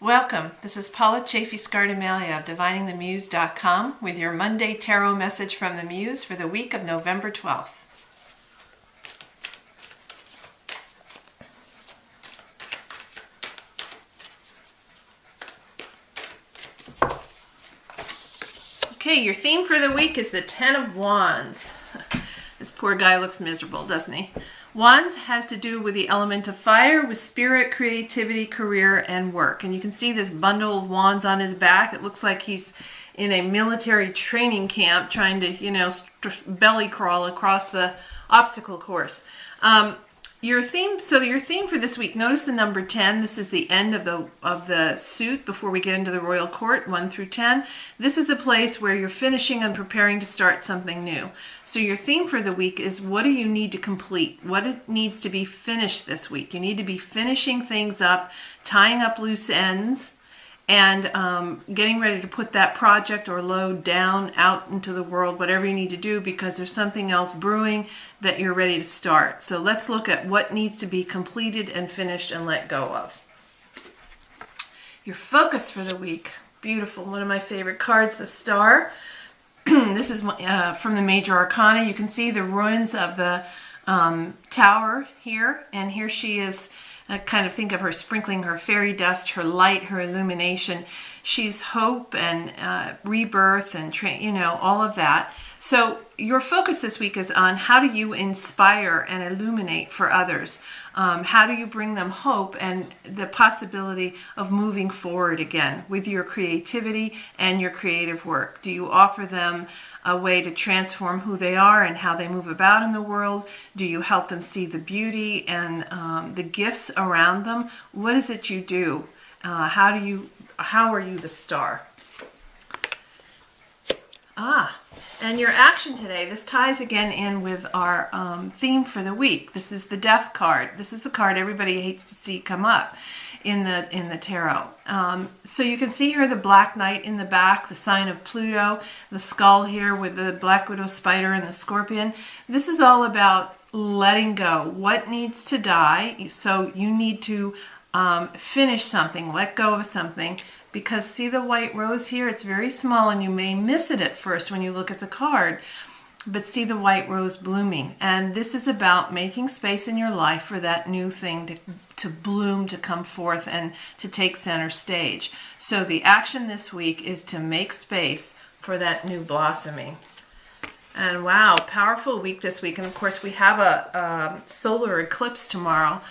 Welcome. This is Paula Chafee-Scardamelia of DiviningTheMuse.com with your Monday Tarot message from the Muse for the week of November 12th. Okay, your theme for the week is the Ten of Wands. This poor guy looks miserable, doesn't he? Wands has to do with the element of fire, with spirit, creativity, career, and work. And you can see this bundle of wands on his back. It looks like he's in a military training camp trying to, belly crawl across the obstacle course. Your theme for this week, notice the number 10. This is the end of the suit before we get into the royal court, 1 through 10. This is the place where you're finishing and preparing to start something new. So your theme for the week is, what do you need to complete? What needs to be finished this week? You need to be finishing things up, tying up loose ends, and getting ready to put that project or load down out into the world, whatever you need to do, because there's something else brewing that you're ready to start. So let's look at what needs to be completed and finished and let go of. Your focus for the week, beautiful, one of my favorite cards, the Star. This is from the Major Arcana. You can see the ruins of the tower here, and here she is. I kind of think of her sprinkling her fairy dust, her light, her illumination. She's hope and rebirth and all of that. So your focus this week is on, how do you inspire and illuminate for others? How do you bring them hope and the possibility of moving forward again with your creativity and your creative work? Do you offer them a way to transform who they are and how they move about in the world? Do you help them see the beauty and the gifts around them? What is it you do? How are you the star? And your action today, this ties again in with our theme for the week. This is the Death card. This is the card everybody hates to see come up in the tarot. So you can see here the Black Knight in the back, the sign of Pluto, the skull here with the Black Widow spider and the scorpion. This is all about letting go. What needs to die? So you need to finish something, let go of something. Because see the white rose here? It's very small and you may miss it at first when you look at the card. But see the white rose blooming. And this is about making space in your life for that new thing to bloom, to come forth, and to take center stage. So the action this week is to make space for that new blossoming. And wow, powerful week this week. And of course we have a solar eclipse tomorrow.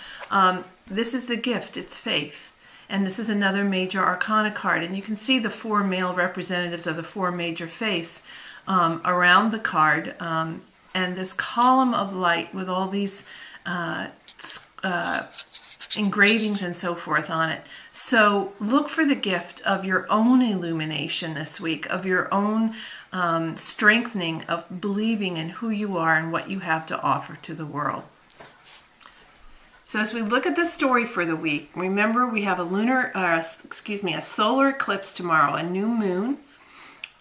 This is the gift, it's faith. And this is another Major Arcana card. And you can see the 4 male representatives of the 4 major faiths around the card. And this column of light with all these engravings and so forth on it. So look for the gift of your own illumination this week, of your own strengthening of believing in who you are and what you have to offer to the world. So as we look at the story for the week, remember we have a solar eclipse tomorrow, a new moon,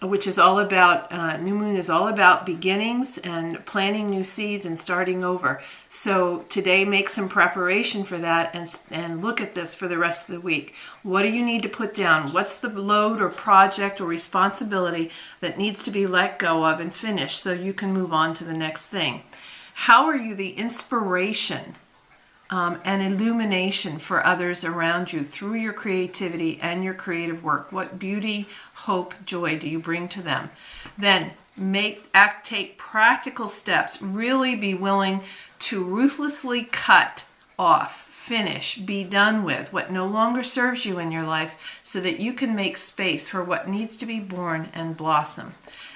which is all about, new moon is all about beginnings and planting new seeds and starting over. So today make some preparation for that and look at this for the rest of the week. What do you need to put down? What's the load or project or responsibility that needs to be let go of and finished so you can move on to the next thing? How are you the inspiration and illumination for others around you through your creativity and your creative work? What beauty, hope, joy do you bring to them? Then take practical steps. Really be willing to ruthlessly cut off, finish, be done with what no longer serves you in your life so that you can make space for what needs to be born and blossom.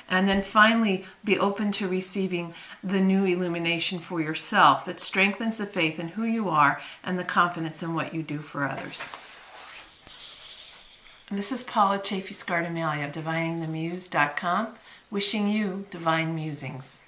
And then finally, be open to receiving the new illumination for yourself that strengthens the faith in who you are and the confidence in what you do for others. And this is Paula Chafee-Scardamelia of DiviningTheMuse.com, wishing you divine musings.